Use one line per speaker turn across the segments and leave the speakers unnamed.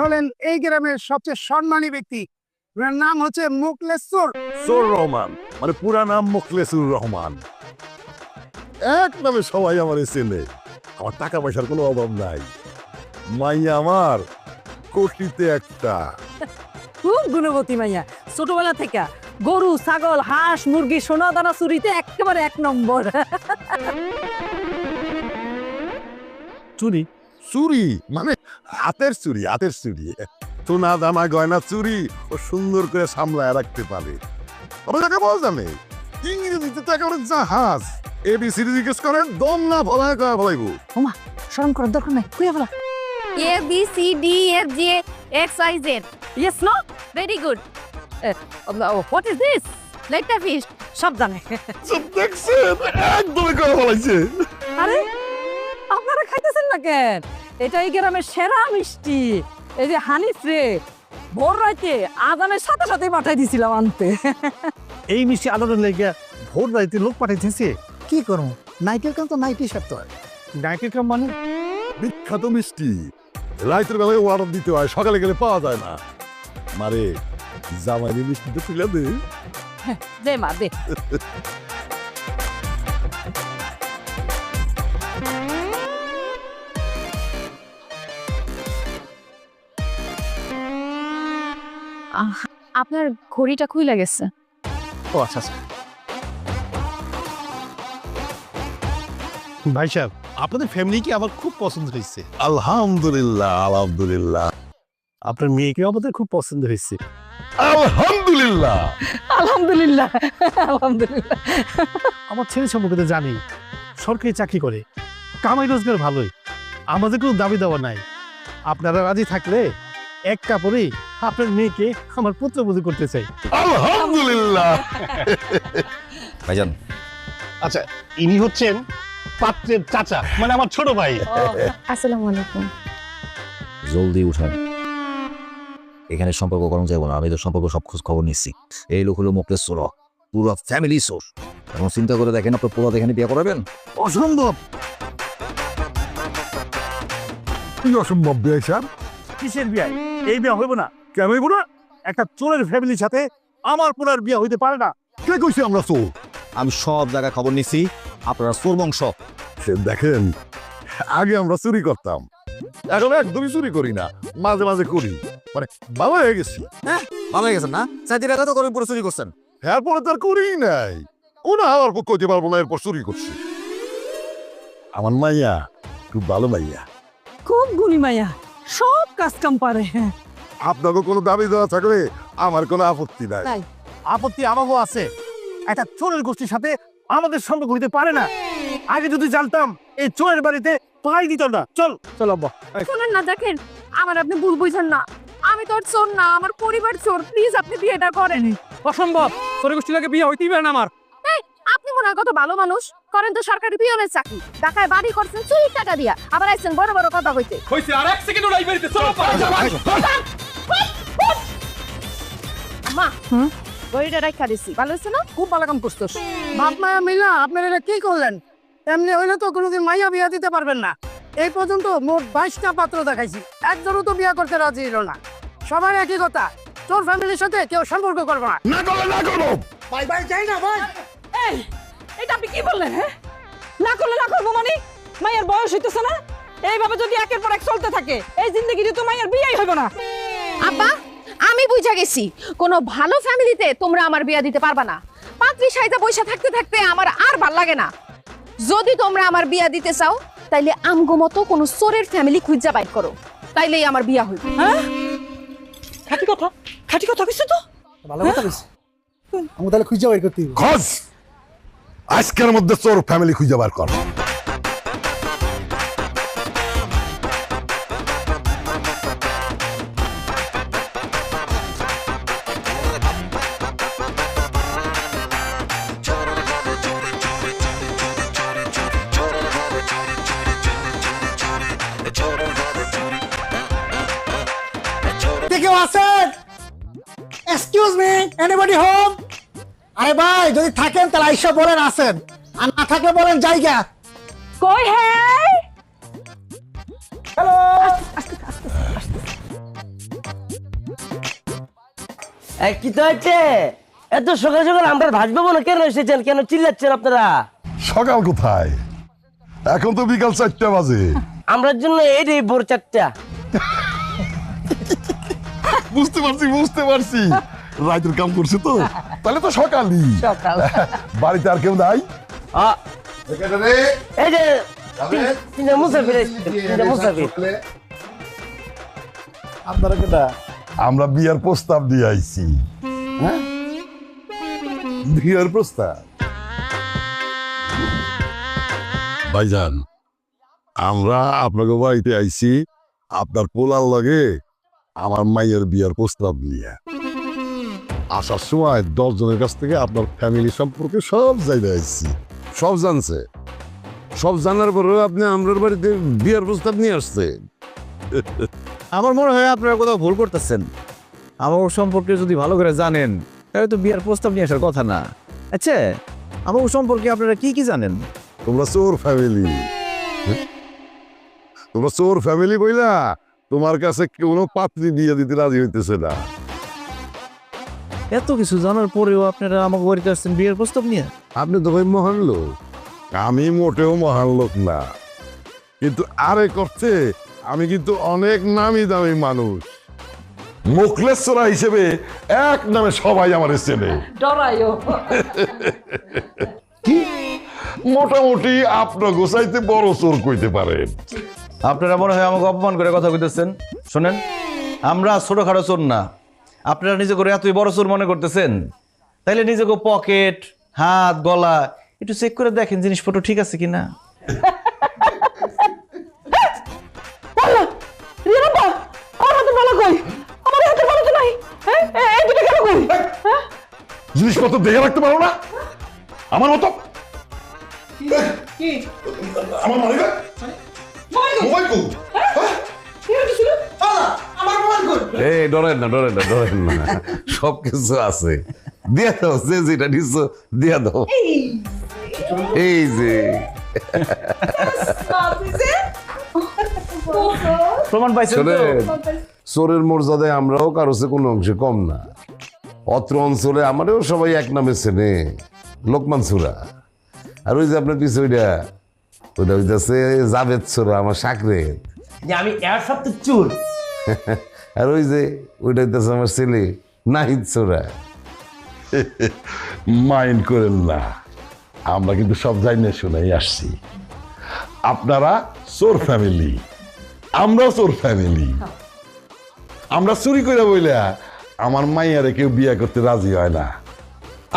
হলেন এই গ্রামের সবচেয়ে সম্মানী ব্যক্তি। ওনার নাম হচ্ছে মোখলেসুর
রহমান, মানে পুরা নাম মোখলেসুর রহমান। এক নামে সবাই আমার চেনে। আমার টাকা পয়সার কোনো অভাব নাই। মাইয়া আমার কোটিতে একটা।
খুব গুণবতী মাইয়া, ছোটবেলা থেকে গরু ছাগল হাঁস মুরগি সোনা দানা চুরিতে একেবারে 1 নম্বর।
চুরি চুরি মানে হাতের চুরি, হাতের চুরি। সোনা দানা গয়না চুরি ও সুন্দর করে সামলায় রাখতে পারে। তবে তাকে বলা জানে ইংরেজিতে তো একেবারে জাহাজ। এবিসিডি জিজ্ঞেস করেন দম না ভলায় কয়া ফলাইব।
ওমা শরম করার দরকার নাই, কইয়া বলা।
A B C D F G X Y Z.
Yes no
Very good.
What is this?
Later fish.
সব জানে।
সব দেখছেন একদমই কয়া ফলাইছে।
আরে আপনারা খাইতেছেন না কেন? এটা এই গ্রামের সেরা মিষ্টি। এই যে হানিফ রে ভোর রাতে আজানের সাথে সাথে পাঠাই দিছিলাম আনতে।
এই মিষ্টি আলোড়ন লেগে ভোর রাইতে লোক পাঠাইতেছে।
কি করবো, নাইটের কাম তো নাইটই সারতে হয়।
নাইটের কাম মানে
বিখ্যাত মিষ্টি রাতের বেলায় অর্ডার দিতে হয়, সকালে গেলে পাওয়া যায় না। মারে জামাইনি মিষ্টিটা তুলে দে।
দে মা দে।
আপনার ঘড়িটা খুইলা গেছে।
ও আচ্ছা আচ্ছা। ভাই সাহেব, আপনাদের ফ্যামিলি কি আমার খুব পছন্দ হয়েছে।
আলহামদুলিল্লাহ আলহামদুলিল্লাহ।
আপনার মেয়েকেও আমাদের খুব পছন্দ হয়েছে।
আলহামদুলিল্লাহ
আলহামদুলিল্লাহ আলহামদুলিল্লাহ।
আমার ছেলে সম্পর্কে তো জানি, সরকারি চাকরি করে, কামাই রোজগার ভালোই। আমাদের কোনো দাবি দেওয়া নাই। আপনারা রাজি থাকলে এক কাপড়ে আপনার মেয়েকে আমার পুত্রবধূ করতে চাই।
আলহামদুলিল্লাহ।
ভাইজান,
আচ্ছা, ইনি হচ্ছেন পাত্রের চাচা, মানে আমার ছোট ভাই।
আসসালামু আলাইকুম।
জলদি উঠান। এখানে সম্পর্ক করা যাবো না, আমি তো সম্পর্ক সব খোঁজ খবর নিচ্ছি। এই লোক হলো মোখলেসুর, পুরো ফ্যামিলি সোর। এখন চিন্তা করে দেখেন আপনার পোলাদ এখানে বিয়ে করাবেন?
অসম্ভব। কি অসম্ভব বিয়ে স্যার?
কিসের বিয়ে? এই বিয়ে হইব না। কেন হইব না? একটা চোরের ফ্যামিলির সাথে আমার পোলার বিয়ে হইতে পারে না।
কে কইছে আমরা চোর?
আমি সব জায়গায় খবর নিচ্ছি, আপনারা চোর বংশ।
সে দেখেন, আগে আমরা চুরি করতাম, এখন একদমই চুরি করি না, মাঝে মাঝে করি। মানে ভালো হয়ে গেছি।
ভালো হয়ে গেছেন না? চাকরি টাকা তো করে পুরো চুরি করছেন।
এরপরে তার করি নাই। ও না আমার পক্ষে কইতে পারবো না এরপর চুরি করছি। আমার মাইয়া খুব ভালো মাইয়া।
খুব গুণী মাইয়া, সব কাজ কাম পারে।
আপনাকে কোনো দাবি দেওয়া থাকলে আমার কোনো আপত্তি নাই।
নাই।
আপত্তি আমাকেও আছে। একটা চোরের গোষ্ঠীর সাথে আমাদের সম্পর্ক হইতে পারে না। আগে যদি জানতাম এই চোরের বাড়িতে পাই দিত না। চল চল আব্বা।
শুনুন না, দেখেন আমার আপনি ভুল বুঝেন না। আমি তোর চোর না, আমার পরিবার চোর। প্লিজ আপনি বিয়েটা করেন।
অসম্ভব, চোরের গোষ্ঠীর লাগে বিয়ে হইতেই পারে না আমার।
আপনি মনে হয় কত ভালো মানুষ, করেন তো সরকারি পিয়নের চাকরি, ঢাকায় বাড়ি করছেন চুরির টাকা দিয়া, আবার আইছেন বড় বড় কথা কইতে।
হইছে আর এক সেকেন্ড নাই বাড়িতে চলো।
মা ঘড়িটা রাখা দিছি, ভালো হয়েছে না?
খুব ভালো কাম করছস।
বাপ মায়া মিলা আপনারা এটা কি করলেন? এমনি হইলে তো কোনোদিন মাইয়া বিয়া দিতে পারবেন না। এই পর্যন্ত মোট 22টা পাত্র দেখাইছি, একজনও তো বিয়া করতে রাজি হলো না। সবার একই কথা, তোর ফ্যামিলির সাথে কেউ সম্পর্ক করবো না।
না করলে না করবো।
ভাই ভাই যাই না ভাই।
এই এটা আপনি কি বললেন? হ্যাঁ, না করলে না করবো মানে? মায়ের বয়স হইতেছে না? এইভাবে যদি একের পর এক চলতে থাকে এই জিন্দেগিতে তো মায়ের বিয়েই হবে না।
আব্বা, আমি বুঝা গেছি কোনো ভালো ফ্যামিলিতে তোমরা আমার বিয়া দিতে পারবা না। পাত্রী সাইজা পয়সা থাকতে থাকতে আমার আর ভাল লাগে না। যদি তোমরা আমার বিয়া দিতে চাও তাইলে আমগো মতো কোনো চোরের ফ্যামিলি খুঁজা বাইর করো, তাইলেই আমার বিয়া হইবে।
হ্যাঁ, খাঁটি কথা কইছো তো।
ভালো কথা বলছি, আমি তাহলে খুঁজে বের করতে হবে।
খোঁজ আজকের মধ্যে চোর ফ্যামিলি খুঁজে বার কর।
কেউ আছেন? Excuse me, anybody home? আরে ভাই যদি থাকেন তাহলে আইসা বলেন আছেন, আর না থাকলে বলেন জায়গা।
কই হে?
হ্যালো।
কি তো হচ্ছে এত সকাল সকাল আমরা ভাসবো না কেন এসেছেন কেন চিল্লাচ্ছেন আপনারা
সকাল কোথায়? এখন তো বিকাল 4টা বাজে।
আমরার জন্য এই ভোর 4টা।
বুঝতে পারছি রাইতের কাম করছে তো, তাহলে তো সকালই।
সকাল
বাড়িতে আর কেউ নাই?
এই যে তিনটা মুসাফির
আপনারা কেটা? আমরা বিয়ার প্রস্তাব দিয়ে আইছি। হ্যাঁ, বিয়ার প্রস্তাব। ভাইজান, আমরা আপনাকে বাড়িতে আইছি আপনার পোলার লাগে আমার মাইয়ের বিয়ার প্রস্তাব নিয়ে। আসার সময় 10 জনের কাছ থেকে আপনার ফ্যামিলি সম্পর্কে সব জায়গায় আইছি, সব জানছে। সব জানার পরেও আপনি আমরার বাড়িতে বিয়ার প্রস্তাব নিয়ে আসছেন।
আমার মনে হয় আপনারা কোথাও ভুল করতেছেন। আমার সম্পর্কে যদি ভালো করে জানেন তাহলে তো বিয়ার প্রস্তাব নিয়ে আসার কথা না। আচ্ছা, আমার সম্পর্কে আপনারা কি কি জানেন?
তোমরা চোর ফ্যামিলি। তোমরা চোর ফ্যামিলি বইলা তোমার কাছে কোনো পাত্রী বিয়ে দিতে রাজি হইতেছে না।
এত কিছু জানার পরেও আপনারা আমাকে বাড়িতে আসছেন বিয়ের প্রস্তাব নিয়ে?
আপনি তো ভাই মহান লোক, আমি মোটেও মহান লোক না, কিন্তু আরে করছে আমি কিন্তু অনেক নামি দামি মানুষ। মুখলেশ্বরা হিসেবে এক নামে সবাই আমার চেনে।
ডরাইও
কি মোটামুটি আপনার গোসাইতে বড় চোর কইতে পারেন।
আপনারা মনে হয় আমাকে অপমান করে কথা কইতেছেন। শোনেন, আমরা ছোটখাটো চোর না। আপনারা নিজে করে এতই বড় চোর মনে করতেছেন, তাইলে নিজেকে পকেট, হাত, গলা একটু চেক করে দেখেন জিনিসপত্র ঠিক আছে কিনা।
জিনিসপত্র দেখে রাখতে পারো না আমার মতো? আমার মোবাইল কো?
এই ডরেন না সবকিছু আছে, দিয়া দাও। যে যেটা নিচ্ছ দিয়া দাও। এই যে
প্রমাণ পাইছেন তো?
চোরের মর্যাদায় আমরাও কারো চেয়ে কোনো অংশে কম না। অত্র অঞ্চলে আমারও সবাই এক নামে চেনে, লোকমান চোরা। আর ওই যে আপনার পিছু ওইটা হইতেছে জাভেদ চোরা, আমার সাকরের।
যে আমি এর সপ্তাহ চুর।
আর ওই যে ওইটা হইতেছে আমার ছেলে নাহিদ চোরা।
মাইন্ড করেন না, আমরা কিন্তু সব জানিয়ে শুনেই আসছি। আপনারা চোর ফ্যামিলি, আমরাও চোর ফ্যামিলি। আমরা চুরি করে বইলা আমার মাইয়ারে কেউ বিয়ে করতে রাজি হয় না।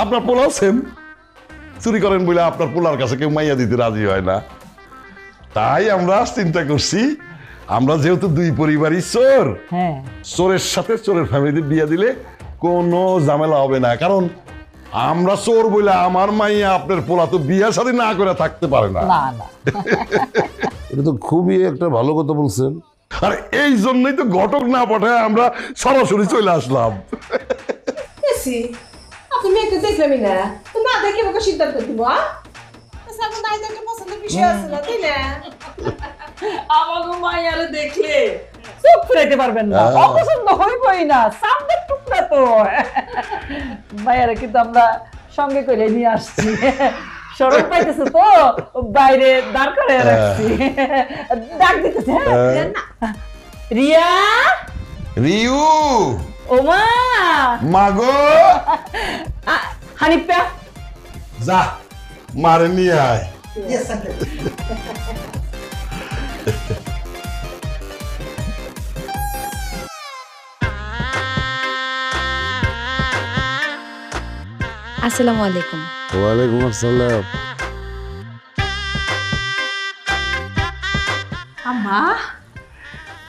আপনার পোলাও সেম, চুরি করেন বলে আপনার পোলার কাছে কেউ মাইয়া দিতে রাজি হয় না। তাই আমরা চিন্তা করছি, আমরা যেহেতু দুই পরিবারই চোর,
হ্যাঁ
চোরের সাথে চোরের ফ্যামিলিতে বিয়ে দিলে কোনো ঝামেলা হবে না। কারণ আমরা চোর বলে আমার মাইয়া আপনার পোলা তো বিয়ের সাথে না করে থাকতে পারে না।
না না
এটা তো খুবই একটা ভালো কথা বলছেন।
আর এই জন্যই তো ঘটক না পাঠায় আমরা সরাসরি চলে আসলাম।
আপনি মেয়েকে দেখলামই না, তো না দেখে আমাকে সিদ্ধান্ত দিব। এখন নাই দেখে পছন্দের বিষয় আছে না, তাই না?
আমাকে মাইয়ারে দেখলে চোখ ফেরাইতে পারবেন না, অপছন্দ হইবই না। সামনের টুকরা তো মাইয়ারে কিন্তু আমরা সঙ্গে করে নিয়ে আসছি। সরল পাইতেছে তো, বাইরে দাঁড় করে রাখছি। ডাক দিতেছে। রিয়া,
রিউ,
ওমা,
মাগো,
হানিফা,
যা মারে নিয়ে আয়।
আসসালামু আলাইকুম।
ওয়ালাইকুম আসসালাম।
আম্মা,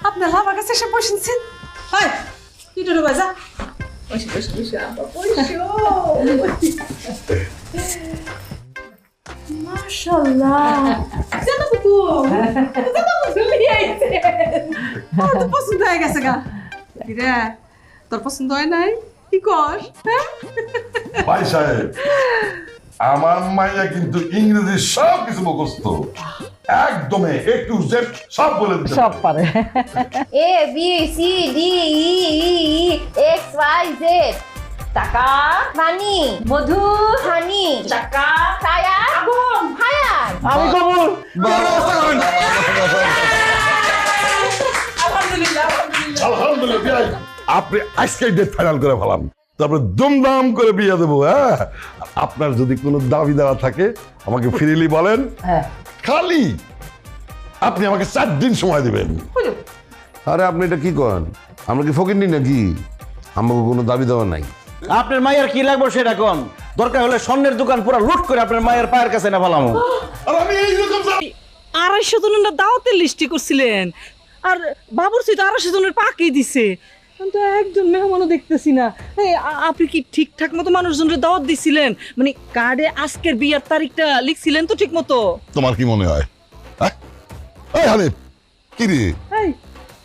আপনার আমার কাছে এসে বসেছেন। হাই, কি ডরো বাজা? মাশাআল্লাহ। জানো তো তো পছন্দ হয়ে গেছে গা। কি রে, তোর পছন্দ হয় নাই? কি কর?
ভাই সাহেব, আমার মাইয়া কিন্তু ইংরেজি সব কিছু মুখস্থ, একদমে A to Z সব বলে দিতে
সব পারে।
A B C D E E X Y Z
টাকা
পানি
মধু
হানি
টাকা
ছায়া
আগুন
ফায়ার
আমি কবুল
আলহামদুলিল্লাহ আপনি আজকে ডেট ফাইনাল করে ফেলাম, তারপরে দুমদাম করে বিয়ে দেবো। হ্যাঁ, আপনার যদি কোনো দাবি দেওয়া থাকে আমাকে ফ্রিলি বলেন।
হ্যাঁ
খালি আপনি আমাকে 4 দিন সময় দিবেন।
আরে আপনি এটা কি করেন? আমরা কি ফকির নি নাকি? আমাকে কোনো দাবি দেওয়া নাই।
আপনার মায়ের কি লাগবে সেটা কোন, দরকার হলে স্বর্ণের দোকান পুরো লুট করে আপনার মায়ের পায়ের কাছে না ফেলামো।
আর আমি এইরকম
250 জনের দাওয়াতের লিস্টি করছিলেন, আর বাবুরচি তো 250 জনের পাকেই দিছে, কিন্তু একজন মেহমানও দেখতেছি না। এই আপনি কি ঠিকঠাক মতো মানুষজনের দাওয়াত দিছিলেন? মানে কার্ডে আজকের বিয়ের তারিখটা লিখছিলেন তো ঠিক মতো?
তোমার কি মনে হয়? এই হানিফ, কি রে
এই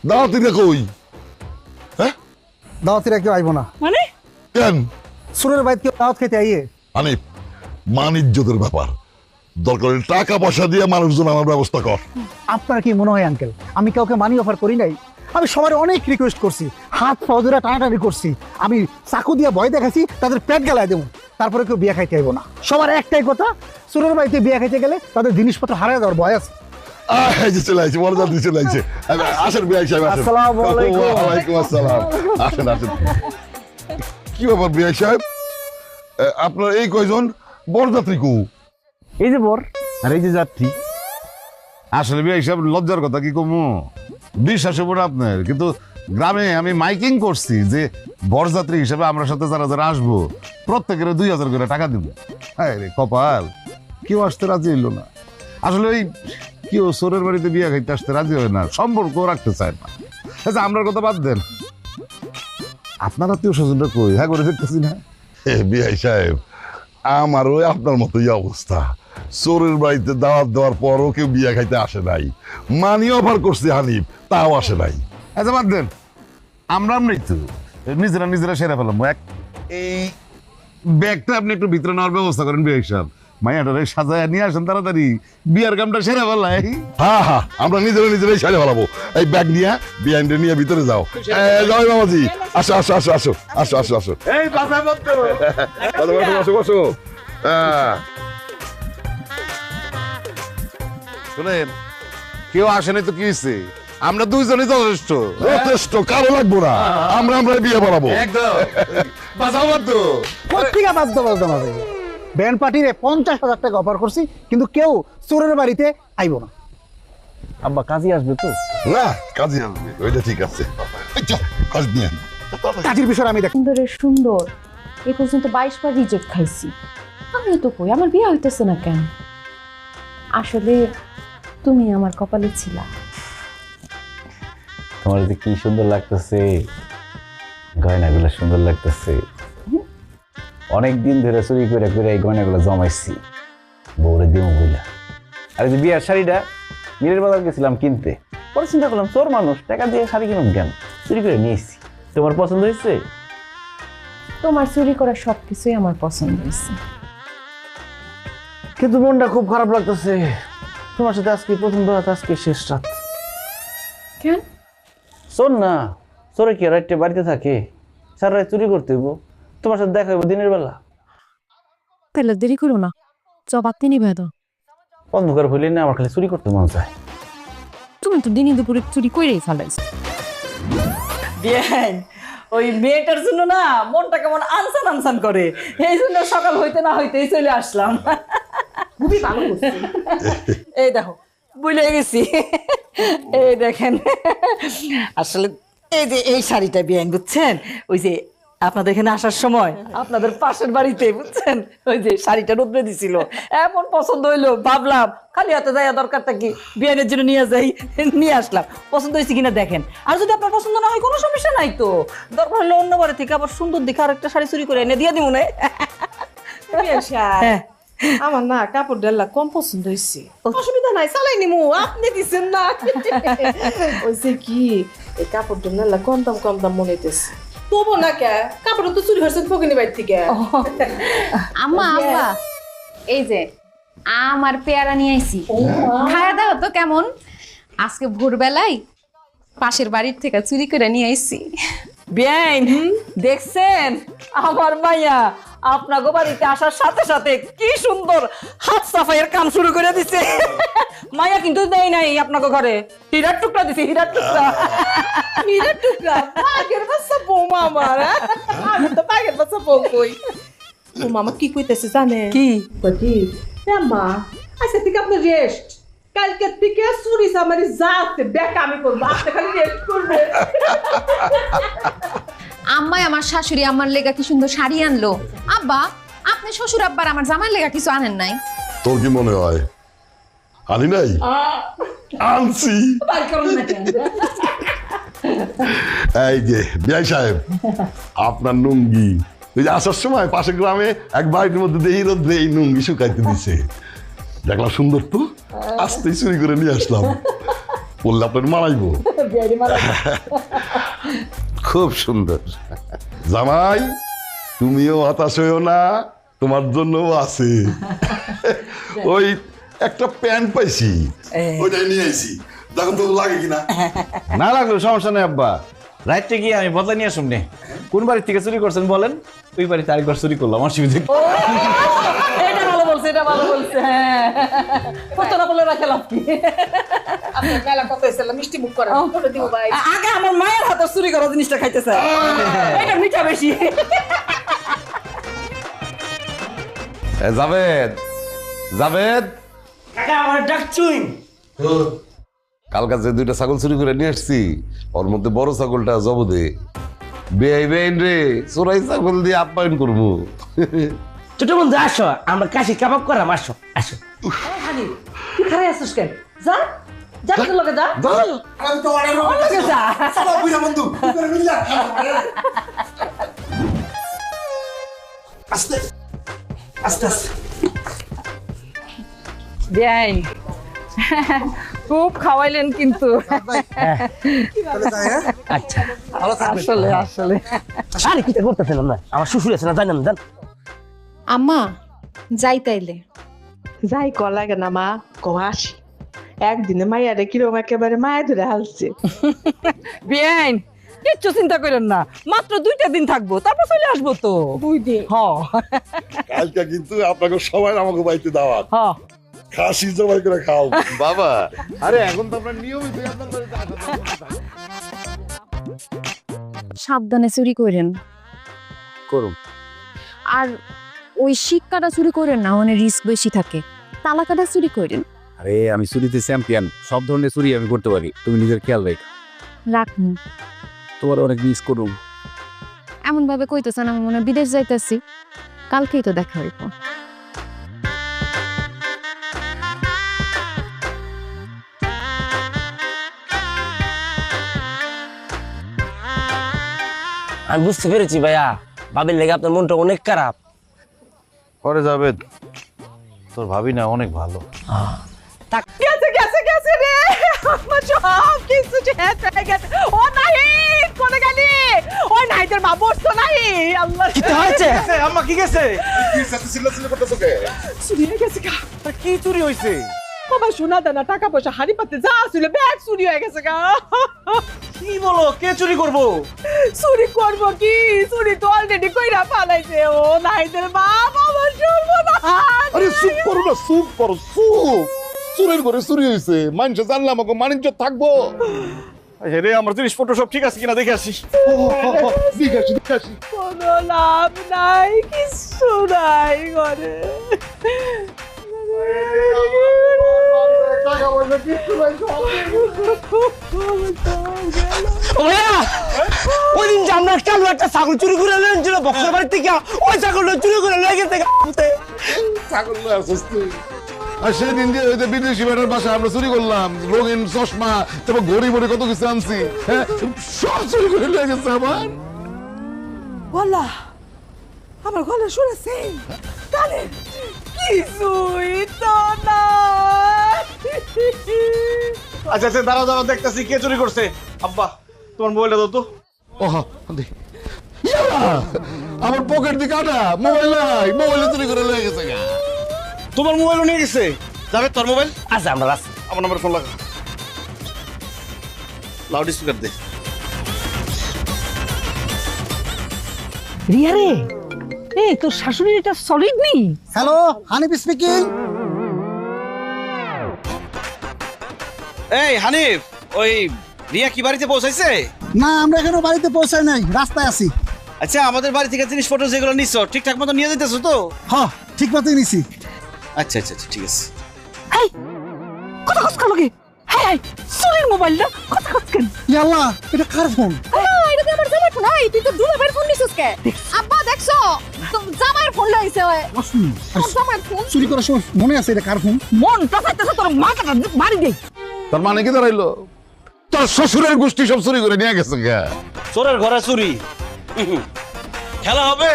দাওয়াতিরা কই? হ্যাঁ,
দাওয়াতিরা কেউ আইব না।
মানে
কেন?
সুরের বাইত কেউ দাওয়াত খেতে আইয়ে?
হানিফ, মান ইজ্জতের ব্যাপার, দরকার হলে টাকা পয়সা দিয়ে মানুষজন আমার ব্যবস্থা কর।
আপনার কি মনে হয় আঙ্কেল আমি কাউকে মানি অফার করি নাই? আমি সবার অনেক রিকোয়েস্ট করছি, হাত পা ধরে টানাটানি করছি, আমি চাকু দিয়ে ভয় দেখাচ্ছি তাদের পেট গেলায় দেবো, তারপরে কেউ বিয়ে খাইতে আইব না। সবার একটাই কথা, সুরের বাড়িতে বিয়ে খাইতে গেলে তাদের জিনিসপত্র হারিয়ে যাওয়ার ভয় আছে।
এই যে চলে আসছে, বড় যাত্রী চলে আসছে। আসেন বিআই সাহেব, আসেন।
আসসালামু আলাইকুম।
ওয়ালাইকুম আসসালাম। আসেন আসেন। কি ব্যাপার বিআই সাহেব, আপনার এই কয়জন বরযাত্রী কু?
এই যে বর
আর এই যে যাত্রী। আসলে বিয়ে হিসাব লজ্জার কথা কি কমু, বিশ্বাস হবে না আপনার, কিন্তু গ্রামে আমি মাইকিং করছি যে বরযাত্রী হিসেবে আমরা সাথে যারা যারা আসবো প্রত্যেকের 2000 করে টাকা দিব। হ্যাঁ রে কপাল, কেউ আসতে রাজি হইল না। আসলে ওই কেউ সোরের বাড়িতে বিয়ে খাইতে আসতে রাজি হয় না, সম্পর্ক রাখতে চায় না। আচ্ছা আমরার কথা বাদ দেন, আপনার আত্মীয় স্বজনটা কই? হ্যাঁ করে দেখতেছি না।
বিআই সাহেব, আমারও আপনার মতোই অবস্থা। চোরের বাড়িতে দাওয়াত দেওয়ার পরও কেউ বিয়ে খাইতে আসে নাই। মানি অফার করছে হানিফ, তাও আসে নাই।
আচ্ছা বাদ দেন, আমরাই তো নিজেরা নিজেরা সেরে ফেলাম। এই ব্যাগটা আপনি একটু ভিতরে নেওয়ার ব্যবস্থা করেন বিয়ে হিসাব, মাইয়াটারে সাজায় নিয়ে আসেন তাড়াতাড়ি, বিয়ার কামটা সেরে ফেলাই।
হ্যাঁ হ্যাঁ, আমরা নিজেরাই সাইলে ফেলাবো। এই ব্যাগ নিয়ে বিআইনটা নিয়ে ভিতরে যাও। জয় বাবাজি, আসো আসো আসো আসো আসো আসো আসো।
এই বাসা বন্ধ।
বসো বসো বসো।
শোনেন, কেউ আসেনি তো কি হয়েছে, আমরা দুইজনই যথেষ্ট।
যথেষ্ট, কারো লাগবো না, আমরা বিয়ে বানাবো।
একদম বাসা বন্ধ।
পত্রিকা বাধ্য বাধ্য হবে। ব্যান্ড পার্টিরে 50,000 টাকা অফার করছি, কিন্তু কেউ চোরের বাড়িতে আইব না।
আব্বা কাজী আসবে তো?
না, কাজে আসবে, ওইটা ঠিক আছে। এই চল, কাজ নিয়ে আন।
কাজের বিষয়ে আমি দেখি।
সুন্দরের সুন্দর এ পর্যন্ত 22 বার রিজেক্ট খাইছি, আমিও তো কই আমার বিয়ে হইতেছে না কেন? আসলে তুমি আমার কপালে ছিলা।
তোমার যে কি সুন্দর লাগতেছে, গয়নাগুলো সুন্দর লাগতেছে। অনেক দিন ধরে চুরি করে করে এই গয়নাগুলো জমাইছি, বউরে দিব বইলা। আর যে বিয়ার শাড়িটা মিরের বাজার গেছিলাম কিনতে, পরে চিন্তা করলাম তোর মানুষ টাকা দিয়ে শাড়ি কিনুম কেন, চুরি করে নিয়ে এসছি। তোমার পছন্দ হয়েছে?
তোমার চুরি করা সবকিছুই আমার পছন্দ হয়েছে,
কিন্তু মনটা খুব খারাপ লাগতেছে। তোমার সাথে আজকে প্রথম রাত, আজকে শেষ রাত।
কেন?
শোন না, তোরা কি রাত্রে বাড়িতে থাকে, সারা রাত চুরি করতে হইব, তোমার সাথে দেখা হইব দিনের বেলা।
তাহলে দেরি করো না, জবাবটি নিবে তো।
অন্ধকার হইলে না আমার খালি চুরি করতে মন চায়।
তুমি তো দিনই দুপুরে চুরি করেই ফেলাইছ।
বিয়ান ওই মেয়েটার জন্য না মনটা কেমন আনসান আনসান করে, এই জন্য সকাল হইতে না হইতেই চলে আসলাম। খুবই ভালো করছি। এই দেখো বুঝলে গেছি, এই দেখেন আসলে এই যে এই শাড়িটা বিয়ান বুঝছেন, ওই যে আপনাদের এখানে আসার সময় আপনাদের পাশের বাড়িতে বুঝছেন ওই যে শাড়িটা রোদ্রে দিছিল, এমন পছন্দ হইলো ভাবলাম খালি হাতে যাইয়া দরকারটা কি বিয়ানের জন্য নিয়ে যাই, নিয়ে আসলাম। পছন্দ হয়েছে কিনা দেখেন, আর যদি আপনার পছন্দ না হয় কোনো সমস্যা নাই তো, দরকার হলে অন্য বাড়ি থেকে আবার সুন্দর দেখে আরেকটা শাড়ি চুরি করে এনে দিয়ে দিব না।
হ্যাঁ আমার না কাপড় ডাল্লা কম পছন্দ হয়েছে, অসুবিধা নাই চালাই নিমু, আপনি দিচ্ছেন না। ওইছে কি এই কাপড় ডাল্লা কম দাম মনে হইতেছে, তবু না কে কাপড় তো চুরি হয়েছে ফকিনি বাড়ি থেকে।
আম্মা আব্বা এই যে আমার পেয়ারা নিয়ে আইছি, খায়া দাও তো কেমন? আজকে ভোরবেলায় পাশের বাড়ির থেকে চুরি করে নিয়ে আইছি।
বেআইন দেখছেন আমার মাইয়া আপনাকে বাড়িতে আসার সাথে সাথে কি সুন্দর হাত সাফাইয়ের কাম শুরু করে দিছে। মাইয়া কিন্তু দেয় নাই আপনাকে ঘরে, হীরার টুকরা দিছে, হীরার টুকরা। হীরার টুকরা বাঘের বাচ্চা বৌমা আমার, আমি তো বাঘের বাচ্চা বউ কই।
ও মামা কি কইতেছে জানে
কি
কি মা আজকে থেকে আপনি রেস্ট, কালকে থেকে চুরি সামারি যাতে বেকা আমি করবো, আপনি খালি রেস্ট করবে।
আম্মাই আমার শাশুড়ি আমার লেগা কি সুন্দর শাড়ি আনলো। আব্বা আপনি শ্বশুর আব্বার আমার জামাইয়ের লেগা কিছু আনেন নাই?
তোর কি মনে হয় আনি নাই? আনছি। এই যে বিআই সাহেব, আপনার নুঙ্গি ওই যে আসার সময় পাশের গ্রামে এক বাড়ির মধ্যে দেখি রোদ্রে এই নুঙ্গি শুকাইতে দিছে, দেখলাম সুন্দর তো, আসতেই চুরি করে নিয়ে আসলাম। বললে আপনার মারাইবো।
খুব সুন্দর।
জামাই তুমিও হতাশ হইও না, তোমার জন্যও আছে। ওই একটা প্যান্ট পাইছি, ওইটাই নিয়ে আইছি, দেখো তো লাগে কিনা।
না লাগলো সমস্যা নেই আব্বা, রাইটে গিয়ে আমি বদলা নিয়ে আসুন নে। কোন বাড়ির থেকে চুরি করছেন বলেন, ওই বাড়িতে আরেকবার চুরি করলাম, অসুবিধা কি?
এটা ভালো বলছে, এটা ভালো বলছে। হ্যাঁ কতটা বলে রাখলাম কি
আপনার মেলা কত এসেছিল মিষ্টি মুখ করে করে দিব ভাই।
আগে আমার মায়ের হাতে চুরি করা জিনিসটা খাইতে চাই, এটা মিঠা বেশি।
জাভেদ, জাভেদ,
কাকা আমার ডাকছুই।
কালকা যে 2টা ছাগল চুরি করে নিয়ে আসছি, ওর মধ্যে বড় ছাগলটা জবদে। বেআই বেআইন রে চোরাই ছাগল দিয়ে আপ্যায়ন করবো।
ছোট বন্ধু আসো, আমরা কাশি কাবাব করাম, আসো আসো।
হানি তুই খারাই আসছিস কেন? যা যা তোর লগে যা।
আমি তো অর্ডার
ওর লগে যা।
চলো বুঝা বন্ধু,
আস্তে আস্তে আস্তে
বেআইন খুব খাওয়াইলেন কিন্তু।
আচ্ছা
আসলে আসলে
আরে কি করতেছেন না, আমার শ্বশুর আছে না, জানেন জান।
আম্মা যাই তাইলে।
যাই ক লাগে না মা, কহাসি একদিনে মাইয়ারে কিরকম একেবারে মায়া ধরে হালছে।
বেআইন কিচ্ছু চিন্তা করেন না, মাত্র 2টা দিন থাকবো, তারপর চলে আসবো তো।
2 দিন?
কালকে কিন্তু আপনাকে সবাই আমাকে বাড়িতে দাওয়াত, খাসি জবাই করে খাও।
বাবা
আরে এখন তো আপনার নিয়মিত আপনার বাড়িতে আসা।
সাবধানে চুরি করেন
করুন।
আর ওই শিক্ষাটা চুরি করেন না, মানে রিস্ক বেশি থাকে। তালাকাটা চুরি করেন।
আরে আমি চুরিতে চ্যাম্পিয়ন, সব ধরনের চুরি আমি করতে পারি, তুমি নিজের খেয়াল রাখ।
রাখুন।
তোমার অনেক মিস করুন।
এমন ভাবে কইতেছেন আমি মনে হয় বিদেশ যাইতেছি, কালকেই তো দেখা হইব।
আমি বুঝতে পেরেছি ভাইয়া, ভাবির লেগে আপনার মনটা অনেক খারাপ।
পরে যাবে, তোর ভাবি না অনেক ভালো।
গেছে গেছে গেছে রে, আমার সব কিছু শেষ হয়ে গেছে। ও নাই কোনে গেলি? ওই নাইদের মা বসতো নাই। আল্লাহ
কি হয়েছে?
আম্মা কি গেছে?
কি সাথে চিল্লাচিল্লি করতেছো কে?
চুরি হয়ে গেছে গা।
কি চুরি হয়েছে?
বাবা সোনা দানা টাকা পয়সা হাড়ি পাতে যা ছিল ব্যাগ চুরি হয়ে গেছে গা।
কি বলো, কে চুরি করবো?
চুরি করবো কি, চুরি তো অলরেডি কইরা পালাইছে। ও নাইদের মা বাবা সর্বনাশ।
আরে চুপ করো না, চুপ করো, চুপ। চুরের ঘরে চুরি হয়েছে, মানুষে জানলে আমাকে মানিজ্য থাকবো।
রে আমার জিনিসপত্র সব ঠিক আছে কিনা দেখে আসি।
কোনো লাভ নাই, কিছু নাই ঘরে।
ওই দিন যে আমরা কালো একটা ছাগল চুরি করে এনেছিল বক্সের বাড়ি থেকে, ওই ছাগলটা চুরি করে লয়ে গেছে।
ছাগল লয়ে আসছিস তুই? আর সেদিন যে ওই যে বিদেশি বেটার বাসায় আমরা চুরি করলাম, রঙিন চশমা, তারপর ঘড়ি বড়ি কত কিছু আনছি, হ্যাঁ সব চুরি করে লয়ে গেছে আমার।
বলা আমার গলা শুনেছে কালে কিছুই তো না।
আচ্ছা আচ্ছা, দাঁড়াও দাঁড়াও, দেখতেছি কে চুরি করছে। আব্বা তোমার মোবাইলটা দাও তো।
আমার পকেট দিয়ে কাটা, মোবাইল নাই, মোবাইলে চুরি করে লয়ে গেছে গা।
তোমার মোবাইলও নিয়ে গেছে? যাবে তোর মোবাইল?
আচ্ছা আমরা আছি।
আমার নাম্বার ফোন লাগা, লাউড স্পিকার দে।
রিয়া রে, এই তোর শাশুড়ি এটা সলিড নেই।
Hello, Hanif speaking.
এই হানিফ, ওই রিয়া কি বাড়িতে পৌঁছাইছে?
না, আমরা এখনো বাড়িতে পৌঁছাই নাই, রাস্তায় আছি।
আচ্ছা, আমাদের বাড়ি থেকে জিনিসপত্র যেগুলো নিচ্ছ ঠিকঠাক মতো নিয়ে যেতেছো তো?
হ্যাঁ, ঠিক মতোই নিছি।
আচ্ছা আচ্ছা আচ্ছা, ঠিক আছে।
এই কথা কথা লগে, হ্যাঁ চুরির মোবাইলটা কথা কথা কেন?
ইয়াল্লা, এটা কার ফোন?
এটা তো আমার জামাইয়ের ফোন। এই তুই তো দুলাভাইয়ের ফোন নিছিস কে? আব্বা দেখছো তো জামাইয়ের ফোন লইছে ওই। জামাইয়ের ফোন
চুরি করার সময় মনে আছে এটা কার ফোন?
মন টাকাইতেছে তোর মাথাটা বাড়ি দে।
তার মানে কি দাঁড়াইলো? তোর শ্বশুরের গোষ্ঠী সব চুরি করে নিয়ে গেছে গা।
চোরের ঘরে চুরি, খেলা হবে।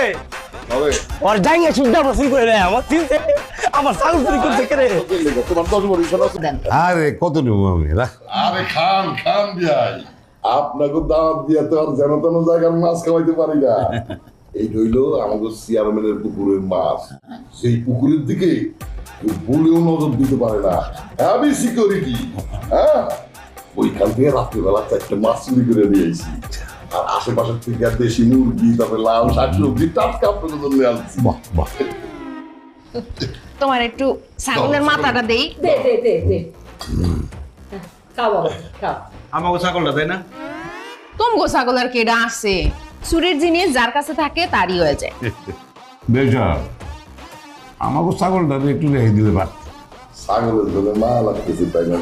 ওর জায়গা সুদ্ধা চুরি করে নেয় আমার চিনতে, আমার ছাগল চুরি করতে কেড়ে।
আরে কত নেবো আমি, রাখ। আরে খান খান দিয়াই আপনাকে দাওয়াত দিয়া তো আর যেন তেন জায়গার মাছ খাওয়াইতে পারি না। এই রইলো আমাদের চেয়ারম্যানের পুকুরের মাছ, সেই পুকুরের দিকে কেউ বলেও নজর দিতে পারে না। আমি সিকিউরিটি, হ্যাঁ, ওইখান থেকে রাত্রিবেলা 4টে মাছ চুরি করে নিয়েছি। আর আশেপাশের থেকে দেশি মুরগি, তারপরে লাল শাকসবজি টাটকা আপনাদের জন্য আনছি। বাহ বাহ,
তোমার একটু ছাগলের মাথাটা দেই।
দে দে দে দে, খাও বাবা খাও।
আমাকে ছাগলটা তাই না?
তোমগো ছাগলের কেডা আছে? চুরির জিনিস যার কাছে থাকে তারই হয়ে যায়।
বেজা আমাকে ছাগলটা একটু রেখে দিলে পার। ছাগলের জন্য মা লাগতেছে, তাই না?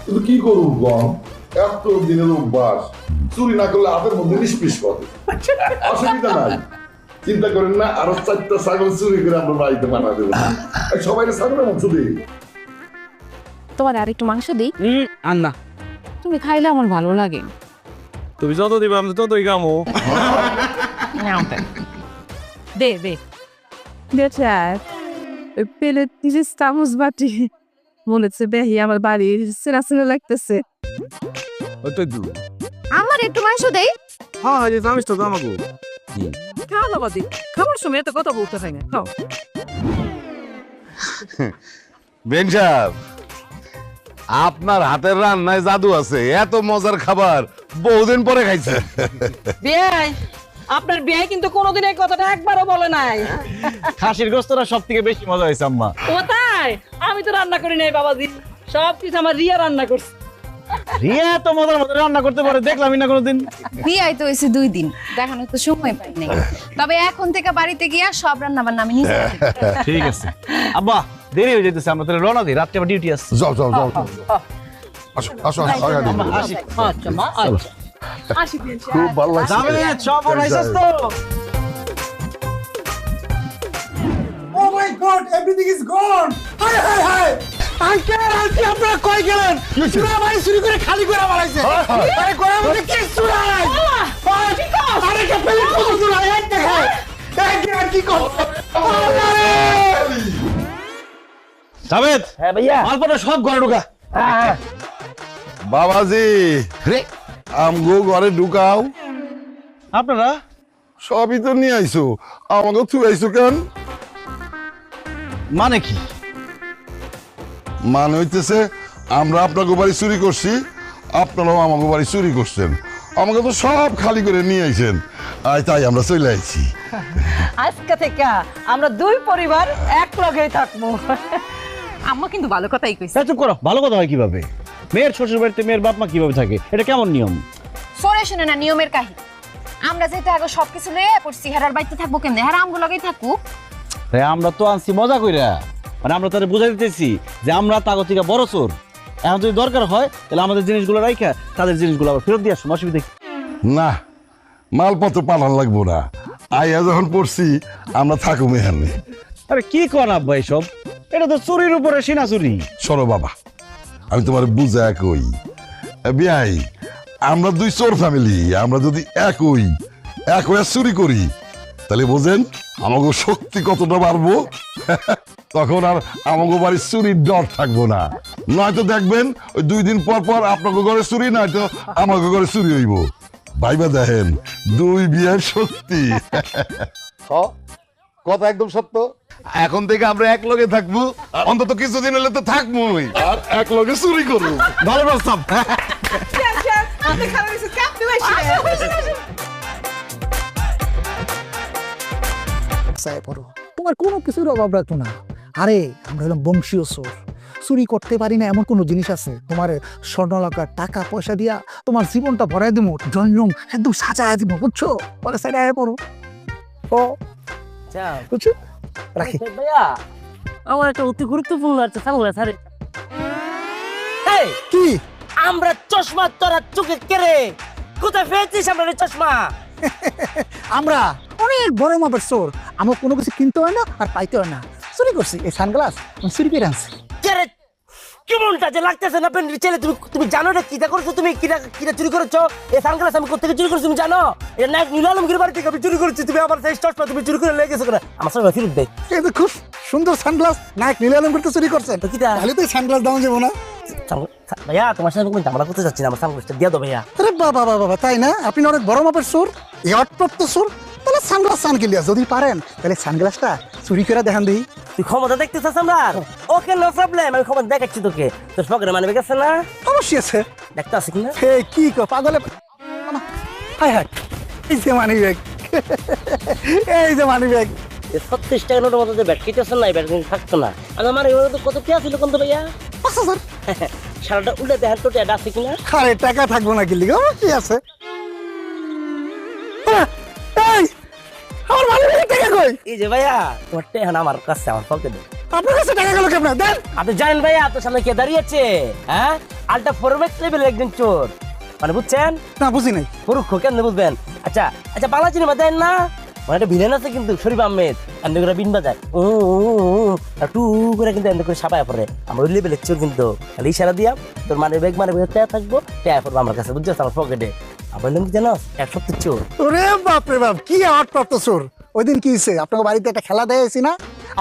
কিন্তু কি করুন গম, এত দিনের অভ্যাস, চুরি না করলে হাতের মধ্যে নিষ্পিস করে। অসুবিধা নাই, চিন্তা করেন না। আরো 4টা ছাগল চুরি করে আমরা বাড়িতে পাঠা দেবো। সবাই ছাগলের মাংস দিই।
তোমার আর একটু মাংস দিই।
আন্না
তুমি খাইলে আমার ভালো লাগে।
তুমি যত দিবে আমি ততই কামো।
দে দে।
বেটা পেলে নিজে চামচ বাটি মনে হচ্ছে বেহি আমার বাড়ির চেনা চেনা লাগতেছে।
আমার একটু মাংস দেই।
হ্যাঁ, এই জানিস তো আমাকে।
খাও না বাদি, খাবার সময় এত কথা বলতে হয় না, খাও।
বেঞ্জাব, আপনার হাতের রান্নায় জাদু আছে। এত মজার খাবার বহুদিন পরে খাইছে।
বিয়াই, আপনার বিয়াই কিন্তু কোনোদিন এই কথাটা একবারও বলে নাই।
খাসির গোস্তটা সব থেকে বেশি মজা হয়েছে আম্মা।
ও তাই? আমি তো রান্না করি নাই বাবাজি, সব কিছু আমার রিয়া রান্না করছে।
রিয়া এত মজার মতো রান্না করতে পারে দেখলামই না কোনোদিন।
বিয়াই তো হয়েছে 2 দিন, দেখানোর তো সময় পাই নাই। তবে এখন থেকে বাড়িতে গিয়া সব রান্না বান্না আমি নিজে করব।
ঠিক আছে আব্বা, দেরি হয়ে যেতেছে, আমরা তাহলে রওনা দিই, রাত্রে আবার ডিউটি আছে।
যাও যাও যাও, আসো আসো আসো,
আসি।
আচ্ছা মা, আচ্ছা আসি দিন।
খুব ভালো লাগছে।
জামিল, সব ওরাইছস তো?
Oh my God, everything is gone! হায় হায় হায়! আঙ্কেল, আন্টি, আপনারা কই গেলেন? চুরা বাড়ি চুরি করে খালি করে মারাইছে। আরে ঘরের মধ্যে কি চুরা নাই? আরে কে পেলে কত চুরা? এই দেখে। এই কি আর কি কর?
জাভেদ,
হ্যাঁ ভাইয়া।
মালপত্র সব ঘরে ঢোকা।
বাবাজি, আমগো ঘরে ঢুকাও।
আপনারা
সবই তো নিয়ে আইসো, আমাকে তুই আইসো কেন?
মানে কি?
মানে হইতেছে আমরা আপনাকে বাড়ি চুরি করছি, আপনারাও আমাকে বাড়ি চুরি করছেন। আমাকে তো সব খালি করে নিয়ে আইছেন, তাই আমরা চলে আইছি।
আজকে থেকে আমরা 2 পরিবার এক লগেই থাকবো।
আম্মা কিন্তু ভালো কথাই কইছে।
চুপ করো, ভালো কথা হয় কিভাবে? মেয়ের শ্বশুর বাড়িতে মেয়ের বাপ মা কিভাবে থাকে, এটা কেমন নিয়ম?
সরে শুনে না নিয়মের কাহিনী। আমরা যেটা আগে সবকিছু লয়ে পড়ছি, হেরার বাড়িতে থাকবো কেমনে? হেরা আমগো লগেই থাকুক।
তাই আমরা তো আনছি মজা কইরা, মানে আমরা তাদের বুঝাই দিতেছি যে আমরা তাগো থেকে বড় চোর। এখন যদি দরকার হয় তাহলে আমাদের জিনিসগুলো রাইখা তাদের জিনিসগুলো আবার ফেরত দিয়ে আসুন, অসুবিধা কি?
না, মালপত্র পাঠান লাগবো না, আইয়া যখন পড়ছি আমরা থাকুম এখানে।
আরে কি কর আব্বা এসব? এটা তো চুরির উপরে সিনা চুরি।
সরো বাবা, আমি তোমার বুঝা কই বিয়াই, আমরা 2 চোর ফ্যামিলি, আমরা যদি এক হয়ে চুরি করি তাহলে বোঝেন আমাকে শক্তি কতটা বাড়বো। তখন আর আমাকে বাড়ির চুরির ডর থাকবো না। নয়তো দেখবেন ওই 2 দিন পর পর আপনাকে ঘরে চুরি, নয়তো আমাকে ঘরে চুরি হইব। ভাইবা দেখেন 2 বিয়ের শক্তি। কথা একদম সত্য। এখন থেকে আমরা এক লগে থাকবো, অন্তত কিছুদিন হলে তো থাকবোই, আর এক লগে চুরি করবো। ভালো প্রস্তাব।
আপনি খারাপ হইছে, আপনি বেশি।
বাক্সায় পড়ো, তোমার কোনো কিছুর অভাব রাখতো না। আরে আমরা হলাম বংশীয় চোর, চুরি করতে পারি না এমন কোনো জিনিস আছে? তোমার স্বর্ণলকার টাকা পয়সা দিয়া তোমার জীবনটা ভরাই দিব, জয়রুম একদম সাজায় দিব, বুঝছো? পরে সাইডে আয় পড়ো। ও বুঝছো, রাখি।
ভাইয়া আমার একটা অতি গুরুত্বপূর্ণ একটা সামনে স্যার।
কি
আমরা চশমা তোরা চোখে কেড়ে কোথায় ফেলছিস আমরা চশমা?
আমরা অনেক বড় মাপের চোর, আমার কোনো কিছু কিনতে হয় না আর পাইতে হয় না। চুরি করছি এই সানগ্লাস, চুরি করে আনছি।
কেড়ে কেমনটা যে লাগতেছে না পেন্ডি ছেলে, তুমি জানো না কিটা করছো? তুমি কিটা চুরি করেছো? এই সানগ্লাস আমি কোথা থেকে চুরি করেছি তুমি জানো? এটা নায়ক নীল আলমগীর বাড়ি থেকে আমি চুরি করেছি। তুমি আমার সেই চশমা তুমি চুরি করে লেগেছো কেন? আমার সঙ্গে ফিরত দেয়।
এই তো খুব সুন্দর সানগ্লাস, নায়ক নীল আলম করতে চুরি করছেন, তাহলে তো সানগ্লাস দাম যাবো না।
ভাইয়া তোমার সাথে কোনো ঝামেলা করতে চাচ্ছি না, আমার সানগ্লাসটা দিয়ে দাও ভাইয়া।
আরে বাবা বাবা বাবা, তাই না? আপনি অনেক বড় মাপের চোর, এয়ারপ্রাপ্ত চোর, তাহলে সানগ্লাস চান কিলিয়া? যদি পারেন তাহলে সানগ্লাসটা চুরি করে দেখান দিই।
তুই ক্ষমতা দেখতে চাস আমরা? ওকে নো প্রবলেম, আমি ক্ষমতা দেখাচ্ছি তোকে। তোর পকেটে মানি ব্যাগ আছে না?
অবশ্যই আছে।
দেখতে আছে কিনা?
হে কি কো পাগলে, হাই হাই, এই যে মানি ব্যাগ, এই যে মানি ব্যাগ।
36 টাকা নোটের মতো যে ব্যাট কেটেছে না, এই ব্যাট কিন্তু থাকতো না। আর আমার এগুলো তো কত কি আছিল কোন তো ভাইয়া?
5000।
সারাটা উল্টে দেখেন তো এটা আছে কিনা?
আরে টাকা থাকবো না কিলি, অবশ্যই আছে। এই আমার মানি ব্যাগ টাকা কই?
এই যে ভাইয়া তোমার টেহান আমার কাছে, আমার পকেটে।
আপনার কাছে টাকা গেল কেমন? দেন।
আপনি জানেন ভাইয়া আপনার সামনে কে দাঁড়িয়েছে? হ্যাঁ, আলটা ফরম্যাট লেভেলের একজন চোর, মানে বুঝছেন?
না বুঝি নাই।
পরোক্ষ কেন বুঝবেন? আচ্ছা আচ্ছা, বাংলা সিনেমা দেন না, মানে একটা ভিলেন আছে কিন্তু শরীফ আহমেদ, এমনি করে বিন বাজায় টু করে, কিন্তু এমনি করে সাপায় পড়ে। আমার ওই লেভেলের চোর কিন্তু, খালি ইশারা দিয়া তোর মানে ব্যাগ মানে টেয়া থাকবো, টেয়া পড়বো আমার কাছে, বুঝছো? আমার পকেটে। আমার কি জানো, 1 সপ্তাহ চোর।
ওরে বাপ রে বাপ, কি আটপ্রাপ্ত চোর! ওই দিন কি হয়েছে? আপনাকে বাড়িতে একটা খেলা দেখাইছি না?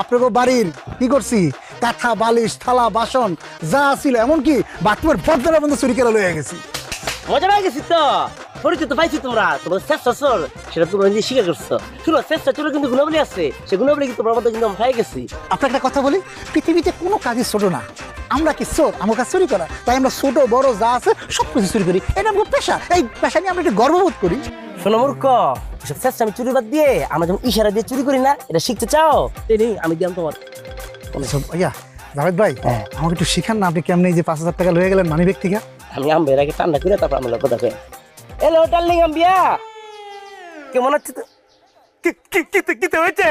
আপনাকে বাড়ির কি করছি, কাঁথা বালিশ থালা বাসন যা ছিল, এমনকি বাথরুমের বদলা বন্ধ চুরি করে লয়ে গেছি।
মজা পেয়ে গেছি তো, পরিচিত পাইছি তোমরা, তোমাদের চেষ্টা চোর সেটা তোমরা নিজে স্বীকার করছো। শুনো, চেষ্টা চোরের কিন্তু গুণাবলী আছে, সে গুণাবলী কিন্তু তোমার মধ্যে কিন্তু আমরা পেয়ে গেছি।
আপনাকে একটা কথা বলি, পৃথিবীতে কোনো কাজই ছোট না। আমরা কি চোর? আমার কাছে চুরি করা, তাই আমরা ছোট বড় যা আছে সব কিছু চুরি করি। এটা আমার পেশা, এই পেশা নিয়ে আমরা একটু গর্ববোধ করি।
শোনো মূর্খ, এসব চেষ্টা আমি চুরি বাদ দিয়ে আমরা যখন ইশারা দিয়ে চুরি করি না, এটা শিখতে চাও? আমি দিলাম তোমার।
ইয়া জাভেদ ভাই, আমাকে একটু শিখান না, আপনি কেমনি যে 5000 টাকা লয়ে গেলেন মানি ব্যাগ থেকে?
আমি আম্বের আগে ঠান্ডা করে তারপর আমি কথা কই। হ্যালো ডার্লিং আম্বিয়া, কেমন আছো? কি হয়েছে?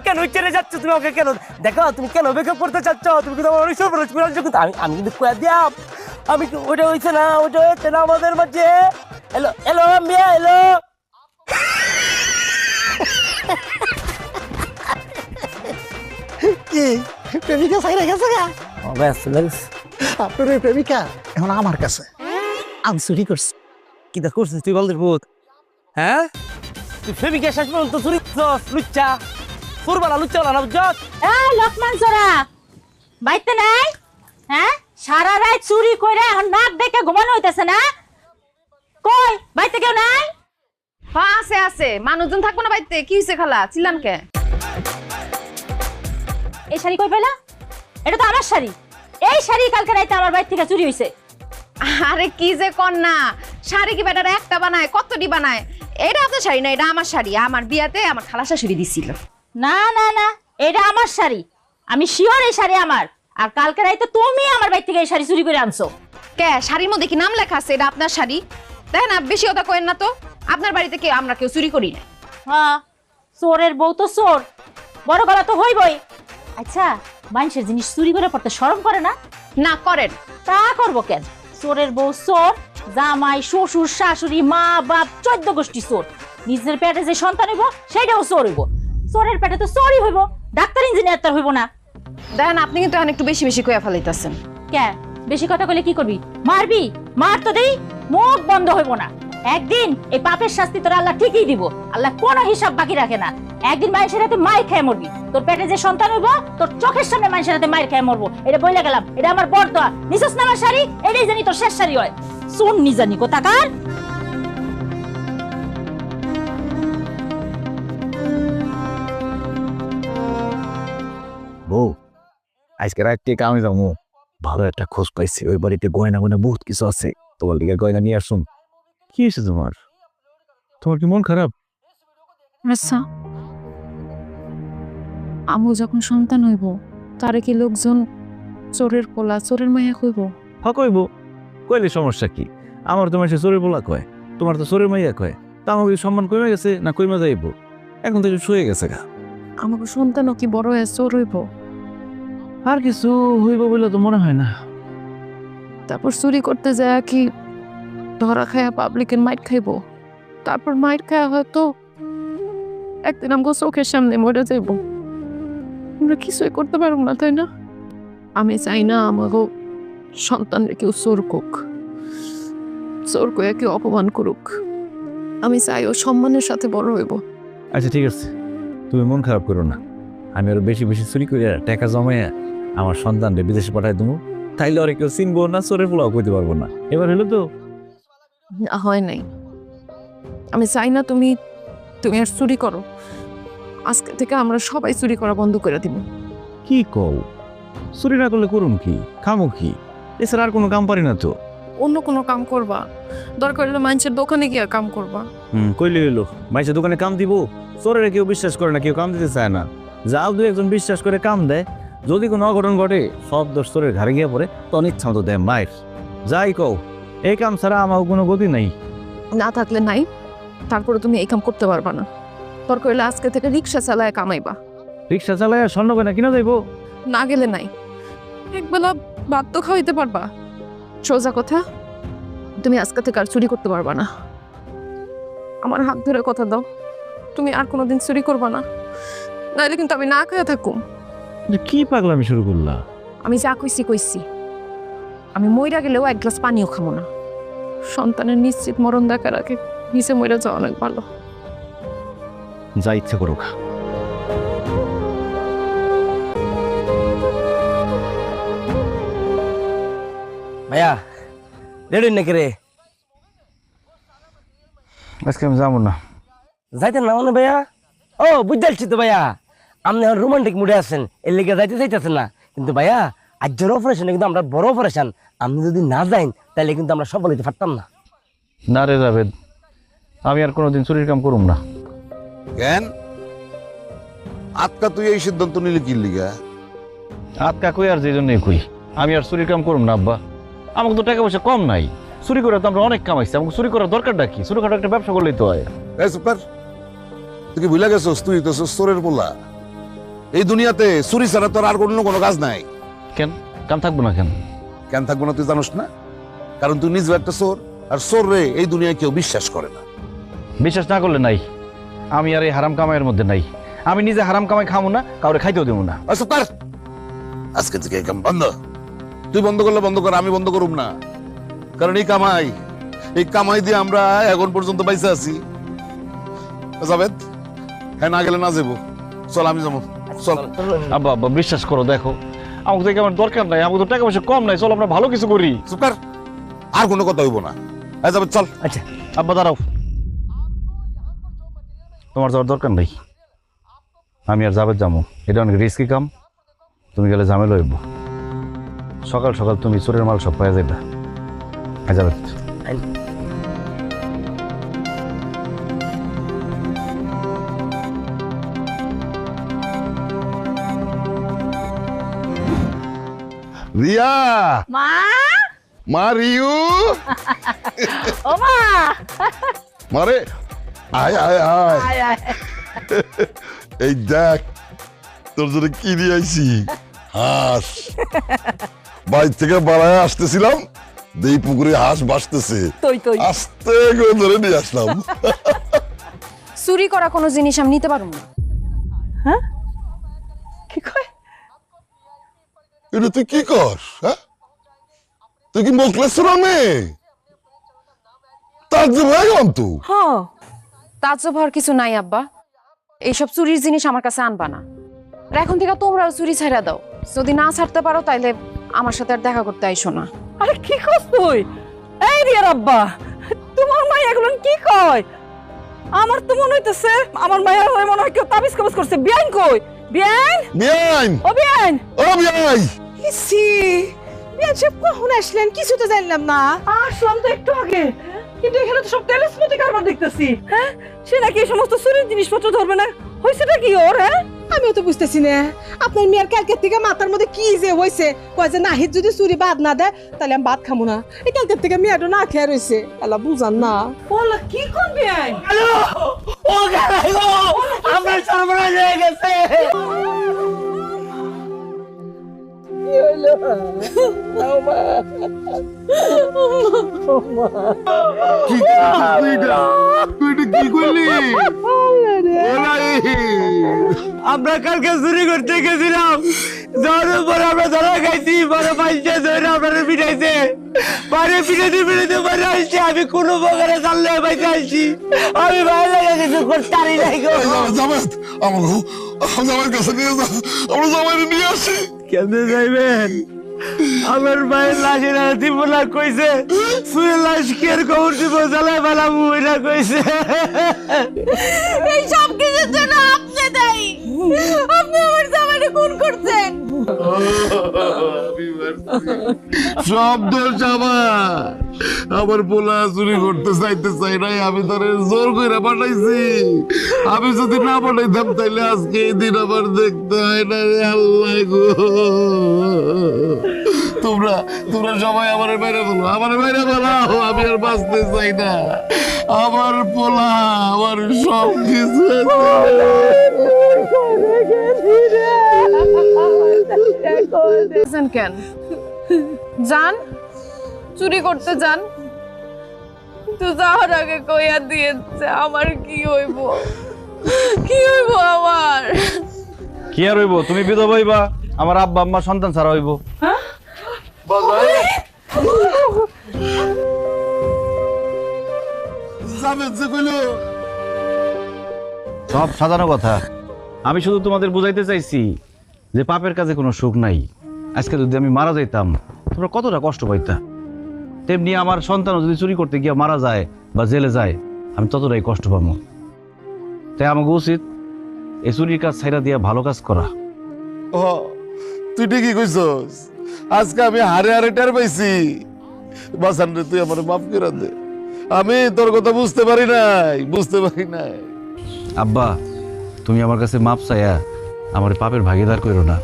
কেন হয়েছে রে? যাচ্ছ তুমি ওকে কেন? দেখো তুমি কেন বেকআপ করতে চাচ্ছ? তুমি কিন্তু আমার সব রোজ করে আনছো, কিন্তু আমি কিন্তু কয়ে দিয়াম, আমি ওটা হয়েছে না, ওটা হয়েছে না আমাদের মাঝে। হ্যালো হ্যালো আম্বিয়া, হ্যালো।
কি প্রেমিকা সাইরা গেছে গা?
ব্যাস ব্যাস,
আপনার ওই প্রেমিকা এখন আমার কাছে। আমি চুরি করছি।
কিটা করছিস তুই বলদের ভূত? হ্যাঁ, তুই প্রেমিকা শেষ পর্যন্ত চুরি করছিস, লুচ্চা ফুরবালা, লুচ্চা না বুঝছ?
এই লোকমান জোড়া বাইতে নাই? হ্যাঁ, সারা রাত চুরি কইরা এখন নাক দেখে ঘুমানো হইতাছে না? কই বাইতে কেউ নাই?
হ্যাঁ আছে আছে, মানুষজন থাকবো না বাইতে? কি হয়েছে খালা, চিল্লান কে?
এই শাড়ি কই পেলা? এটা তো আমার শাড়ি। এই শাড়ি কালকে রাইতে আমার বাড়ি থেকে চুরি হইছে।
আরে কি যে কন্যা, শাড়ি কি বেটারা একটা বানায়, কতটি বানায়? এটা আপনার শাড়ি না, এটা আমার শাড়ি। আমার বিয়াতে আমার খালা শাশুড়ি দিছিল।
না না না, এটা আমার শাড়ি, আমি শিওর এই শাড়ি আমার। আর কালকে রাইতে তুমি আমার বাড়ি থেকে এই শাড়ি চুরি করে আনছো।
কে? শাড়ির মধ্যে কি নাম লেখা আছে এটা আপনার শাড়ি? দেখেন না, বেশি কথা কইেন না তো। আপনার বাড়িতে কেউ, আমরা কেউ চুরি করি না।
হ্যাঁ, চোরের বউ তো চোর, বড় গলা তো হইবই। আচ্ছা, মানুষের জিনিস চুরি করে পড়তে শরম করে না?
না করেন।
তা করবো কেন? চোরের বউ চোর, জামাই শ্বশুর শাশুড়ি মা বাপ 14 গোষ্ঠী চোর। নিজের পেটে যে সন্তান হইব সেটাও চোর হইব। চোরের পেটে তো চোরই হইব, ডাক্তার ইঞ্জিনিয়ার তার হইব না।
দেখেন আপনি কিন্তু এখন একটু বেশি বেশি কইয়া ফেলাইতেছেন।
কে বেশি কথা কইলে কি করবি? মারবি? মার তো দেই, মুখ বন্ধ হইব না। একদিন এই পাপের শাস্তি তোর আল্লাহ ঠিকই দিব। আল্লাহ কোনো হিসাব বাকি রাখে না। একদিন মানুষের হাতে মাইর খেয়ে মরবি। তোর পেটে যে সন্তান হইব তোর চোখের সামনে মানুষের হাতে মাইর খেয়ে মরবো। এটা বইলা গেলাম, এটা আমার বরদোয়া। নিছস না আমার শাড়ি, এটাই জানি তোর শেষ শাড়ি হয়। শুন নি জানি কোথাকার।
বউ, আজকে রাত্রে কামে যাবো। ভালো একটা খোঁজ পাইছি, ওই বাড়িতে গয়না গয়না বহুত কিছু আছে, তোমার লিগে গয়না নিয়ে আসুন।
কি হয়েছে তোমার? তোমার কি মন খারাপ?
আচ্ছা আমু যখন সন্তান হইব তারে কি লোকজন চোরের পোলা চোরের মাইয়া কইব?
কইব, কইলে সমস্যা কি? আমার তো মানুষের চোরের বলা কয়, তোমার তো চোরের মাইয়া কয়। তা আমাকে সম্মান কমে গেছে না কইমা যাইব? এখন তো শুয়ে গেছে গা।
আমাকে সন্তানও কি বড় হয়ে চোর হইব?
আর কিছু হইব বলে তো মনে হয় না।
তারপর চুরি করতে যায় কি ধরা খায়া পাবলিকের মাইট খাইব? তারপর মাইট খায়া হয়তো একদিন আমাকে চোখের সামনে মরে যাইব। আমরা কিছুই করতে পারবো না, তাই না? আমি চাই না আমাকে সন্তানরা কেউ চোর কোক, চোর কয়ে কেউ অপমান করুক। আমি চাই ও সম্মানের সাথে বড় হইব।
আচ্ছা ঠিক আছে, তুমি মন খারাপ করো না। আমি আরো বেশি বেশি চুরি করে টাকা জমাইয়া আমার সন্তানদের বিদেশে পাঠাই দেবো। তাইলে ওরা কেউ চিনবো না, চোরের পোলাও কইতে পারবো না। এবার হলো তো
হয় নাই। আমি চাই না তুমি আর চুরি করো। আজকে থেকে আমরা সবাই চুরি করা বন্ধ করে দিব।
কি কও? চুরি না করলে করুন কি, খামো কি? এছাড়া আর কোনো কাম পারি না তো।
অন্য কোনো কাম করবা, দরকার হলে মানুষের দোকানে গিয়ে কাম করবা।
কইলে হইলো, মাইসের দোকানে কাম দিব? চোরেরা কেউ বিশ্বাস করে না, কেউ কাম দিতে চায় না। যাও দু একজন বিশ্বাস করে কাম দেয়, যদি কোনো অঘটন ঘটে সব দোষ চোরের ঘাড়ে গিয়ে পড়ে, তখন ইচ্ছা মতো দেয় মায়ের। যাই কও, এই কাম ছাড়া আমার কোনো গতি নাই।
না থাকলে নাই, তারপরে তুমি এই কাম করতে পারবা না। দরকার হলে আজকে থেকে রিক্সা চালায় কামাইবা।
রিক্সা চালায় স্বর্ণ গয়না কিনা যাইব?
না গেলে নাই, একবেলা ভাত তো খাওয়াইতে পারবা। সোজা কথা, তুমি আজকে থেকে আর চুরি করতে পারবা না। আমার হাত ধরে কথা দাও, তুমি আর কোনোদিন চুরি করবা না, নাহলে কিন্তু আমি না খেয়ে থাকুম।
কি পাগলামি শুরু করলা?
আমি যা কইছি, আমি মইরা গেলেও এক গ্লাস পানিও খাবো না। সন্তানের নিশ্চিত মরণ দেখার আগে নিচে মইরা যাওয়া অনেক ভালো।
যা ইচ্ছে করুক।
ভাইয়া রেডি নাকি রে?
আজকে আমি যাবো না।
যাইতেন না মানে ভাইয়া? ও বুঝতে তো ভাইয়া, আপনি এখন রোমান্টিক মুডে আছেন, এর লেগে যাইতে চাইতেছেন না। কিন্তু ভাইয়া আজকের অপারেশন কিন্তু আমরা বড় অপারেশন, আপনি যদি না যাইন তাহলে কিন্তু আমরা সফল হইতে পারতাম না।
না রে জাভেদ, আমি আর কোনোদিন চুরির কাম করুম না।
কেন আজকা তুই এই সিদ্ধান্ত নিলি কি লিগা?
আজকা কই আর যে জন্যই কই, আমি আর চুরির কাম করুম না আব্বা। আমাকে তো টাকা পয়সা কম নাই, চুরি করে তো আমরা অনেক কামাইছি। আমাকে চুরি করার দরকারটা কি? ছোটখাটো একটা ব্যবসা করলেই তো হয়।
এই সুপার, তুই কি ভুলে গেছস তুই তো চোরের পোলা? এই দুনিয়াতে চুরি ছাড়া তোর আর কোনো কাজ নাই।
কেন কাম থাকবো না?
কেন থাকবো না তুই জানোস না? কারণ তুই নিজেও একটা চোর, আর চোর রে এই দুনিয়ায় কেউ বিশ্বাস করে না।
বিশ্বাস না করলে নাই, আমি আর এই হারাম কামাইয়ের মধ্যে নাই। আমি নিজে হারাম কামাই খামো না, কাউরে খাইতেও দেবো না।
সুপার, আজকে থেকে এই কাম বন্ধ। তুই বন্ধ করলে বন্ধ কর, আমি বন্ধ করুম না। কারণ এই কামাই দিয়ে আমরা এখন পর্যন্ত বাইসে আছি। জাভেদ, হ্যাঁ না গেলে না যাবো। চল আমি যাবো, চল।
আব্বা আব্বা বিশ্বাস করো, দেখো আমাকে তো আমার দরকার নাই, আমাকে তো টাকা পয়সা কম নাই। চল আমরা ভালো কিছু করি।
সুপার, আর কোনো কথা হইব না। যাবে, চল।
আচ্ছা
আব্বা দাঁড়াও, তোমার যাওয়ার দরকার নাই। আমি আর জাভেদ যাবো, এটা অনেক রিস্কি কাম। তুমি গেলে ঝামেলা হইব। সকাল সকাল তুমি চোরের মাল সব পাওয়া যাবে। জাভেদ
রিয়া,
মা
মা রিউ,
ও মা
মারে আয় আয় আয়। এই দেখ তোর জন্য কি নিয়ে আইছি। হাঁস বাইর থেকে বাড়ায় আসতেছিলাম, দেই পুকুরে হাঁস ভাসতেছে, আস্তে করে ধরে নিয়ে আসলাম।
চুরি করা কোনো জিনিস আমি নিতে পারবো না।
হ্যাঁ কি কয়?
এটা তুই কি কর? হ্যাঁ, তুই কি মোকলেশ্বর মেয়ে? তার যে হয়ে গেলাম তো।
হ্যাঁ, তাজ্জব হওয়ার কিছু নাই আব্বা। এইসব চুরির জিনিস আমার কাছে আনবা না। আর এখন থেকে তোমরাও চুরি ছাড়া দাও। যদি না ছাড়তে পারো তাইলে আমার সাথে আর দেখা করতে আইসো না।
আরে কি কস তুই? এই রিয়ার আব্বা, তোমার মা এগুলো কি কয়? আমার তো মনে হইতেছে আমার মায়ের হয়ে মনে হয় কেউ তাবিজ কবজ করছে। বিয়ান কই? বিয়ান,
বিয়ান,
ও বিয়ান,
ও বিয়ান।
ইসি বিয়ান সাহেব কখন আসলেন? কিছু তো জানলাম না। আসলাম তো একটু আগে, কিন্তু এখানে তো সব টেলিস্কোপিক কারবার দেখতেছি। হ্যাঁ, সে নাকি এই সমস্ত চুরির জিনিসপত্র ধরবে না। হয়েছেটা কি ওর? হ্যাঁ আমিও তো বুঝতেছি না আপনার মেয়ের কালকের থেকে মাথার মধ্যে কি যে হয়েছে কয় যে নাহিদ যদি চুরি বাদ না দেয় তাহলে আমি ভাত খাবো না এই কালকের থেকে মেয়েটা না খেয়ে রয়েছে আল্লাহ বুঝান না ওলা কি করবি
ও গালাই গো আমরা সর্বনাশ হয়ে গেছে আমরা কালকে চুরি করতে গেছিলাম যাওয়ার পর আমরা ধরা খাইছি বড় পাইছে ধরে আপনারা পিটাইছে বাইরে পিটাইতে বাইরে আসছি আমি কোনো প্রকারে চাললে বাইতে আসছি আমি বাইরে কিছু করতে পারি নাই গো
জামাত আমার কাছে নিয়ে যাও আমরা জামাই নিয়ে আসি
কেমনে যাইবেন আমার ভাইয়ের লাশের দিব না কইছে সুরে লাশ কের খবর দিব জ্বালায় বালামু এটা কইছে
এই সব কিছুর জন্য আপনি দায়ী আপনি আমার জামাইকে খুন করছেন
সব দোষ আমার পোলা চুরি করতে চাই নাই আমি তারে জোর করে পাঠাইছি আমি যদি না পাঠাইতাম তাইলে আজকে এই দিন আবার দেখতে হয় না রে আল্লাহ গো তোমরা সবাই আমার বাইরে বলো আমি আর বাঁচতে চাই না আমার পোলা আমার সব কিছু
কেন যান চুরি করতে যান তো যাওয়ার আগে কইয়া দিয়েছে আমার কি হইব আমার
কি আর হইব তুমি বিধবা হইবা আমার আব্বা আম্মা সন্তান ছাড়া হইব সব সাজানো কথা আমি শুধু তোমাদের বুঝাইতে চাইছি যে পাপের কাজে কোনো সুখ নাই আজকে যদি আমি মারা যাইতাম তোমরা কতটা কষ্ট পাইতা তেমনি আমার সন্তানও যদি চুরি করতে গিয়ে মারা যায় বা জেলে যায় আমি ততটাই কষ্ট পাবো তাই আমাকে উচিত এই চুরির কাজ ছাইরা দিয়া ভালো কাজ করা
ও তুই ঠিকই কইছস আজকে আমি হারে টের পাইছি বাসান রে তুই আমার মাফ করে দে আমি তোর কথা বুঝতে পারি নাই
আব্বা তুমি আমার কাছে মাপ চাইয়া আমার পাপের ভাগিদার করো না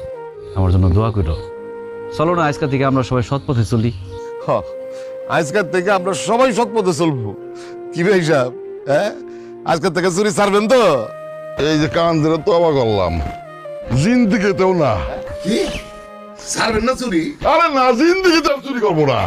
আমার জন্য দোয়া করো চলো না আজকে থেকে আমরা সবাই সৎ পথে চলি
আজকের থেকে আমরা সবাই সৎ পথে চলবো কি ভাই সাহেব হ্যাঁ আজকের থেকে চুরি ছাড়বেন তো এই যে কান ধরে তো অবাক করলাম জিন্দিগিতেও না কি ছাড়বেন না চুরি আরে না জিন্দিগিতে চুরি করবো না